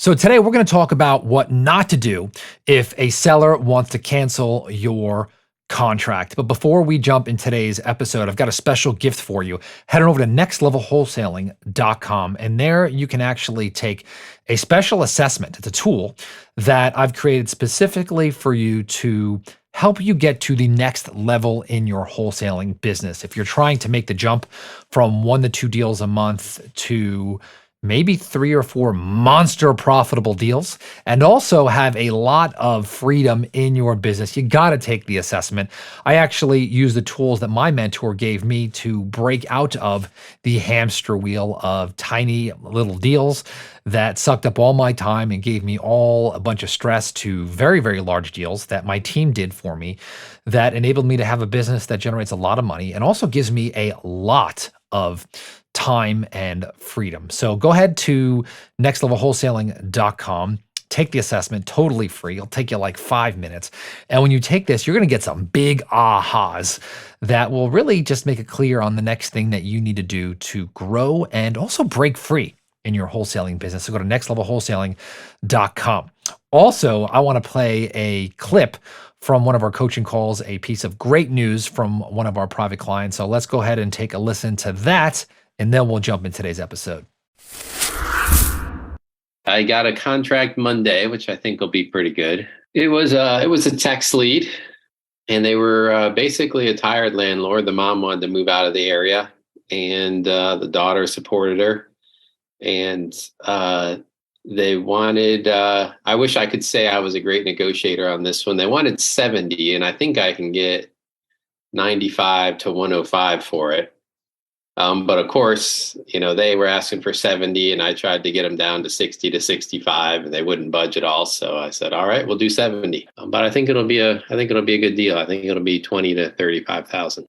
So today we're going to talk about what not to do if a seller wants to cancel your contract. But before we jump in today's episode, I've got a special gift for you. Head on over to nextlevelwholesaling.com, and there you can actually take a special assessment. It's a tool that I've created specifically for you to help you get to the next level in your wholesaling business. If you're trying to make the jump from 1 to 2 deals a month to maybe 3 or 4 monster profitable deals, and also have a lot of freedom in your business, you got to take the assessment. I actually use the tools that my mentor gave me to break out of the hamster wheel of tiny little deals that sucked up all my time and gave me all a bunch of stress, to very, very large deals that my team did for me that enabled me to have a business that generates a lot of money and also gives me a lot of time and freedom. So go ahead to nextlevelwholesaling.com, take the assessment, totally free. It'll take you like 5 minutes. And when you take this, you're going to get some big ahas that will really just make it clear on the next thing that you need to do to grow and also break free in your wholesaling business. So go to nextlevelwholesaling.com. Also, I want to play a clip from one of our coaching calls, a piece of great news from one of our private clients. So let's go ahead and take a listen to that, and then we'll jump in today's episode. I got a contract Monday, which I think will be pretty good. It was a text lead, and they were basically a tired landlord. The mom wanted to move out of the area, and the daughter supported her. And they wanted, I wish I could say I was a great negotiator on this one. They wanted 70, and I think I can get 95 to 105 for it. But of course, they were asking for 70, and I tried to get them down to 60 to 65, and they wouldn't budge at all. So I said, all right, we'll do 70. But I think it'll be a good deal. I think it'll be 20 to 35,000.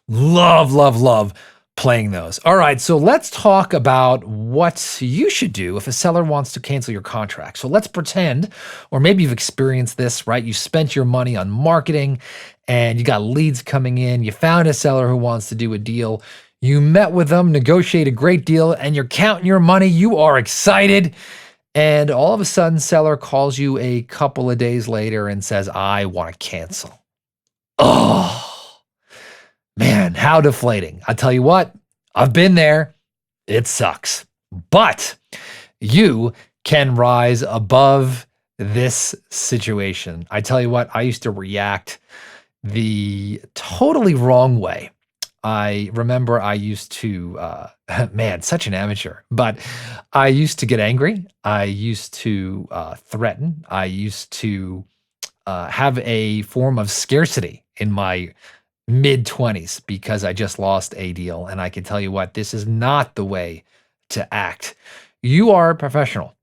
Love playing those. All right, so let's talk about what you should do if a seller wants to cancel your contract. So let's pretend, or maybe you've experienced this, right? You spent your money on marketing and you got leads coming in. You found a seller who wants to do a deal. You met with them, negotiate a great deal, and you're counting your money. You are excited. And all of a sudden, seller calls you a couple of days later and says, I want to cancel. Oh, man, how deflating. I tell you what, I've been there. It sucks. But you can rise above this situation. I tell you what, I used to react the totally wrong way. I remember I used to, man, such an amateur, but I used to get angry. I used to threaten. I used to have a form of scarcity in my mid-20s because I just lost a deal. And I can tell you what, this is not the way to act. You are a professional.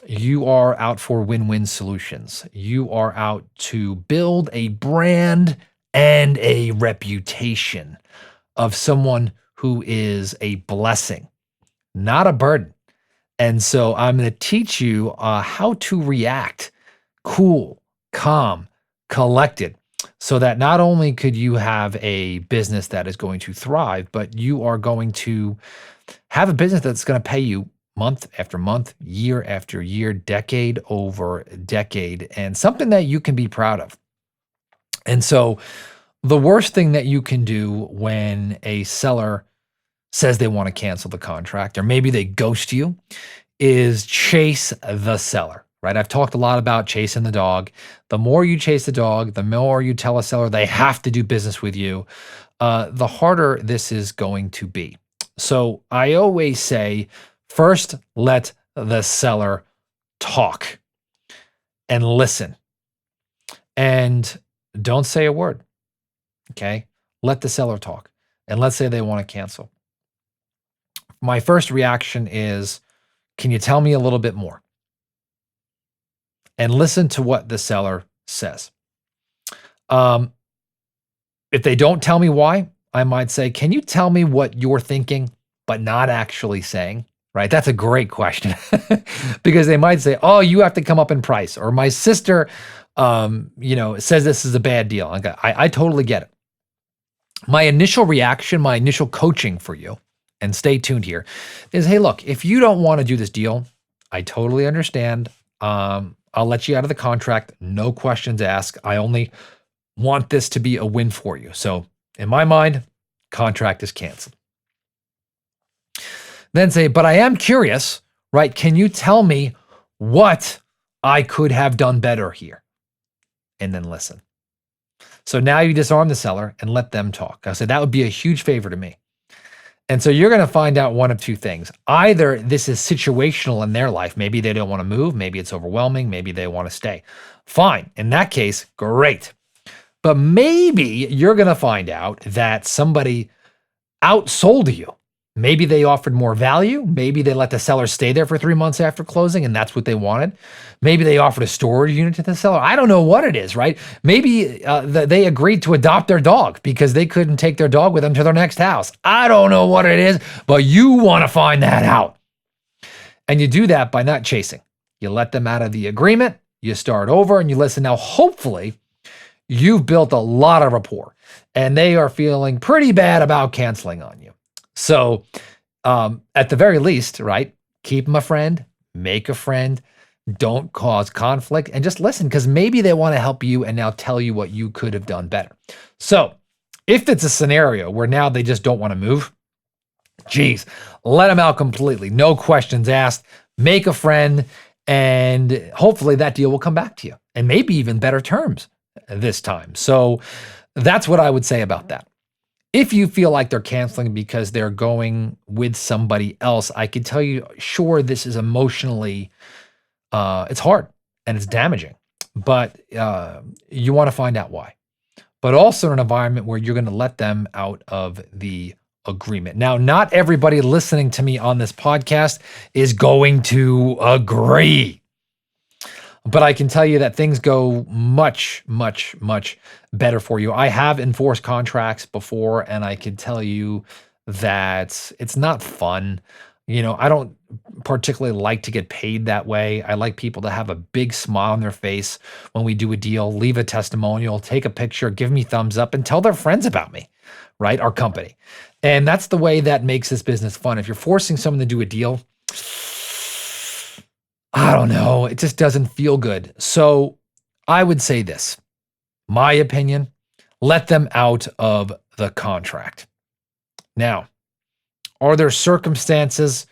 You are out for win-win solutions. You are out to build a brand and a reputation of someone who is a blessing, not a burden. And so I'm going to teach you how to react cool, calm, collected, so that not only could you have a business that is going to thrive, but you are going to have a business that's going to pay you month after month, year after year, decade over decade, and something that you can be proud of. And so the worst thing that you can do when a seller says they want to cancel the contract, or maybe they ghost you, is chase the seller, right? I've talked a lot about chasing the dog. The more you chase the dog, the more you tell a seller they have to do business with you, the harder this is going to be. So I always say, first, let the seller talk and listen, and don't say a word, okay? Let the seller talk, and let's say they want to cancel. My first reaction is, can you tell me a little bit more? And listen to what the seller says. If they don't tell me why, I might say, can you tell me what you're thinking, but not actually saying? Right? That's a great question because they might say, oh, you have to come up in price, or my sister, says this is a bad deal. I totally get it. My initial reaction, my initial coaching for you and stay tuned here, is, hey, look, if you don't want to do this deal, I totally understand. I'll let you out of the contract. No questions asked. I only want this to be a win for you. So in my mind, contract is canceled. Then say, but I am curious, right? Can you tell me what I could have done better here? And then listen. So now you disarm the seller and let them talk. I said that would be a huge favor to me. And so you're going to find out one of two things. Either this is situational in their life. Maybe they don't want to move. Maybe it's overwhelming. Maybe they want to stay. Fine. In that case, great. But maybe you're going to find out that somebody outsold you. Maybe they offered more value. Maybe they let the seller stay there for 3 months after closing, and that's what they wanted. Maybe they offered a storage unit to the seller. I don't know what it is, right? Maybe they agreed to adopt their dog because they couldn't take their dog with them to their next house. I don't know what it is, but you want to find that out. And you do that by not chasing. You let them out of the agreement, you start over, and you listen. Now, hopefully, you've built a lot of rapport, and they are feeling pretty bad about canceling on you. So at the very least, right, keep them a friend, make a friend, don't cause conflict, and just listen, because maybe they want to help you and now tell you what you could have done better. So if it's a scenario where now they just don't want to move, geez, let them out completely. No questions asked, make a friend, and hopefully that deal will come back to you, and maybe even better terms this time. So that's what I would say about that. If you feel like they're canceling because they're going with somebody else, I can tell you, sure, this is emotionally, it's hard and it's damaging, but you want to find out why. But also in an environment where you're going to let them out of the agreement. Now, not everybody listening to me on this podcast is going to agree. But I can tell you that things go much, much, much better for you. I have enforced contracts before, and I can tell you that it's not fun. You know, I don't particularly like to get paid that way. I like people to have a big smile on their face when we do a deal, leave a testimonial, take a picture, give me thumbs up, and tell their friends about me, right? Our company. And that's the way that makes this business fun. If you're forcing someone to do a deal, I don't know. It just doesn't feel good. So I would say this, my opinion, let them out of the contract. Now, are there circumstances,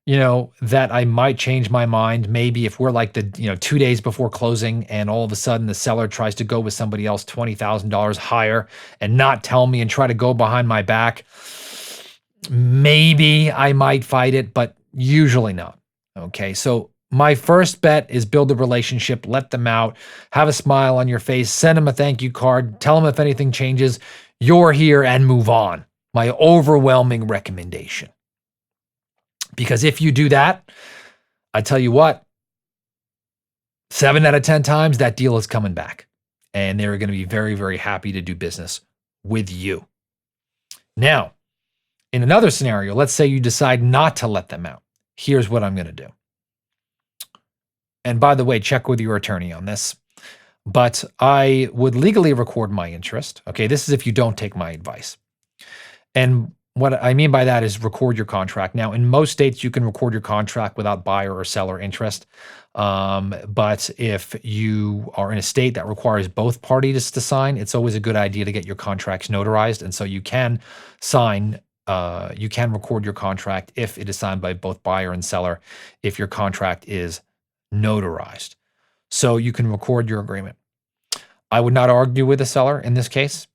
that I might change my mind? Maybe if we're like 2 days before closing and all of a sudden the seller tries to go with somebody else $20,000 higher and not tell me and try to go behind my back, maybe I might fight it, but usually not. Okay, so my first bet is build a relationship, let them out, have a smile on your face, send them a thank you card, tell them if anything changes, you're here, and move on. My overwhelming recommendation. Because if you do that, I tell you what, 7 out of 10 times that deal is coming back. And they're going to be very, very happy to do business with you. Now, in another scenario, let's say you decide not to let them out. Here's what I'm going to do. And by the way, check with your attorney on this. But I would legally record my interest. Okay, this is if you don't take my advice. And what I mean by that is record your contract. Now, in most states, you can record your contract without buyer or seller interest. But if you are in a state that requires both parties to sign, it's always a good idea to get your contracts notarized. And so you can sign, you can record your contract if it is signed by both buyer and seller, if your contract is notarized. So you can record your agreement. I would not argue with the seller in this case.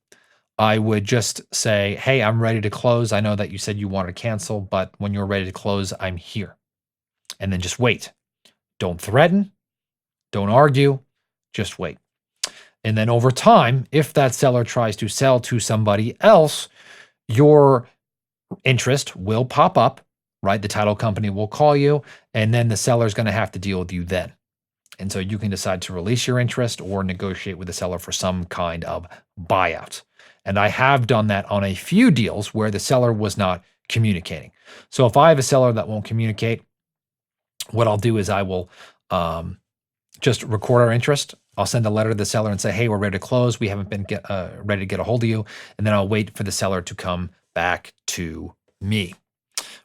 I would just say, hey, I'm ready to close. I know that you said you want to cancel, but when you're ready to close, I'm here. And then just wait. Don't threaten. Don't argue. Just wait. And then over time, if that seller tries to sell to somebody else, your interest will pop up, right? The title company will call you, and then the seller is going to have to deal with you then. And so you can decide to release your interest or negotiate with the seller for some kind of buyout. And I have done that on a few deals where the seller was not communicating. So if I have a seller that won't communicate, what I'll do is I will just record our interest. I'll send a letter to the seller and say, hey, we're ready to close. We haven't been ready to get a hold of you. And then I'll wait for the seller to come back to me.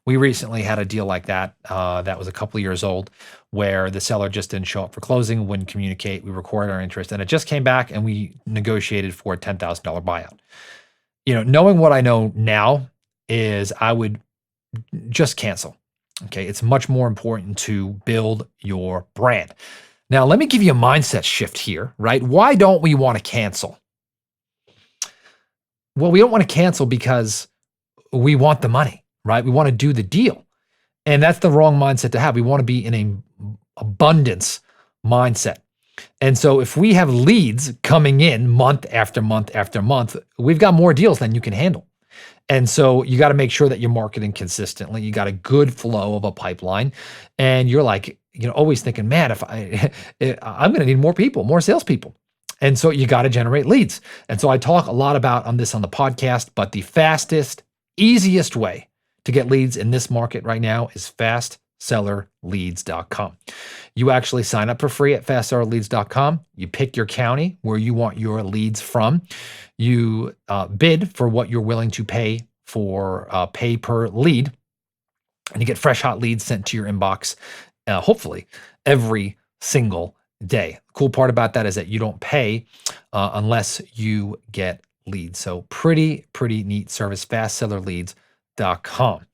We recently had a deal like that that was a couple of years old where the seller just didn't show up for closing, wouldn't communicate. We recorded our interest and it just came back and we negotiated for a $10,000 buyout. Knowing what I know now is I would just cancel. Okay. It's much more important to build your brand. Now, let me give you a mindset shift here, right? Why don't we want to cancel? Well, we don't want to cancel because we want the money, right? We want to do the deal. And that's the wrong mindset to have. We want to be in an abundance mindset. And so if we have leads coming in month after month after month, we've got more deals than you can handle. And so you got to make sure that you're marketing consistently. You got a good flow of a pipeline, and you're like, always thinking, man, if I'm going to need more people, more salespeople. And so you got to generate leads. And so I talk a lot about on the podcast, but the fastest, easiest way to get leads in this market right now is fastsellerleads.com. You actually sign up for free at fastsellerleads.com. You pick your county where you want your leads from. You bid for what you're willing to pay for pay per lead, and you get fresh hot leads sent to your inbox, hopefully every single day. The cool part about that is that you don't pay unless you get leads. So pretty neat service, fastsellerleads.com.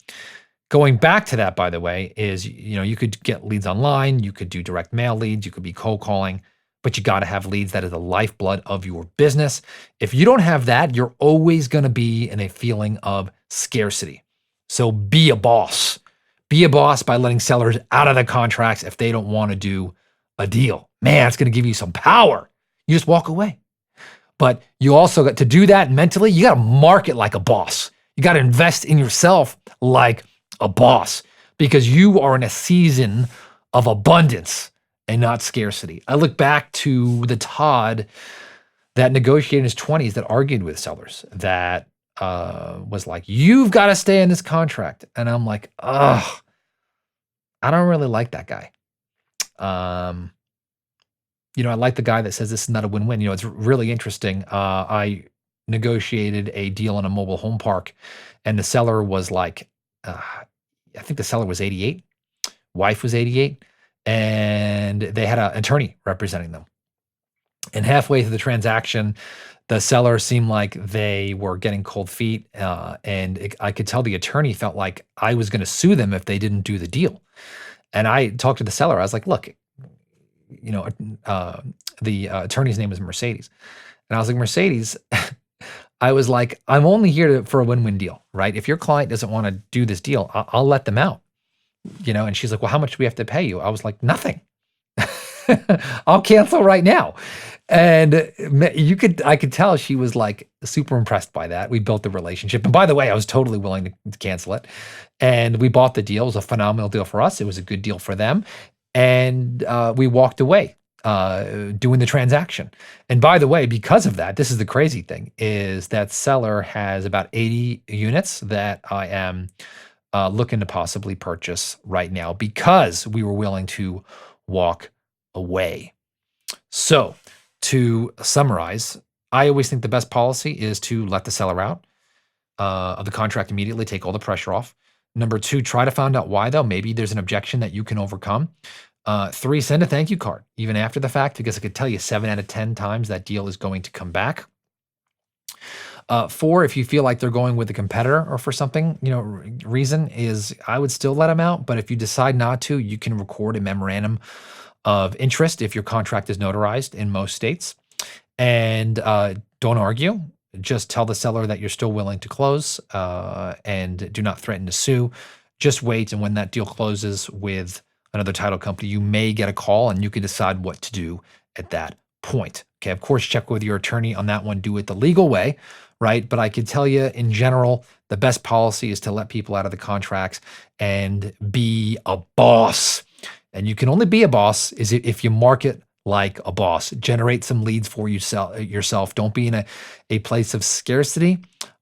Going back to that, by the way, is, you could get leads online, you could do direct mail leads, you could be cold calling, but you got to have leads. That is the lifeblood of your business. If you don't have that, you're always going to be in a feeling of scarcity. So be a boss. Be a boss by letting sellers out of the contracts if they don't want to do a deal. Man, it's going to give you some power. You just walk away. But you also got to do that mentally. You got to market like a boss. You got to invest in yourself like a boss, because you are in a season of abundance and not scarcity. I look back to the Todd that negotiated in his 20s, that argued with sellers, that was like, you've got to stay in this contract. And I'm like, ugh, I don't really like that guy. I like the guy that says this is not a win-win. It's really interesting. I negotiated a deal in a mobile home park, and the seller was like, I think the seller was 88, wife was 88, and they had an attorney representing them. And halfway through the transaction, the seller seemed like they were getting cold feet, and I could tell the attorney felt like I was going to sue them if they didn't do the deal. And I talked to the seller. I was like, look, the attorney's name is Mercedes. And I was like, Mercedes, I was like, I'm only here for a win-win deal, right? If your client doesn't want to do this deal, I'll let them out, And she's like, well, how much do we have to pay you? I was like, nothing. I'll cancel right now. And I could tell she was like super impressed by that. We built the relationship. And by the way, I was totally willing to cancel it. And we bought the deal. It was a phenomenal deal for us. It was a good deal for them. And we walked away doing the transaction. And by the way, because of that, this is the crazy thing, is that seller has about 80 units that I am looking to possibly purchase right now because we were willing to walk away. So to summarize, I always think the best policy is to let the seller out of the contract immediately, take all the pressure off. Number two, try to find out why, though. Maybe there's an objection that you can overcome. Three, send a thank you card, even after the fact, because I could tell you 7 out of 10 times that deal is going to come back. Four, if you feel like they're going with a competitor or for something, reason is I would still let them out. But if you decide not to, you can record a memorandum of interest if your contract is notarized in most states. And don't argue. Just tell the seller that you're still willing to close and do not threaten to sue. Just wait. And when that deal closes with another title company, you may get a call and you can decide what to do at that point. Okay, of course, check with your attorney on that one. Do it the legal way, right? But I can tell you in general, the best policy is to let people out of the contracts and be a boss. And you can only be a boss is if you market like a boss. Generate some leads for yourself. Don't be in a place of scarcity,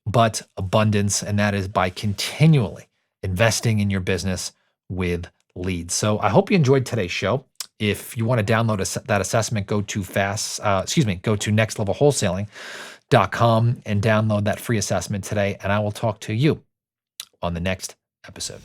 but abundance. And that is by continually investing in your business with leads. So I hope you enjoyed today's show. If you want to download that assessment, go to nextlevelwholesaling.com and download that free assessment today. And I will talk to you on the next episode.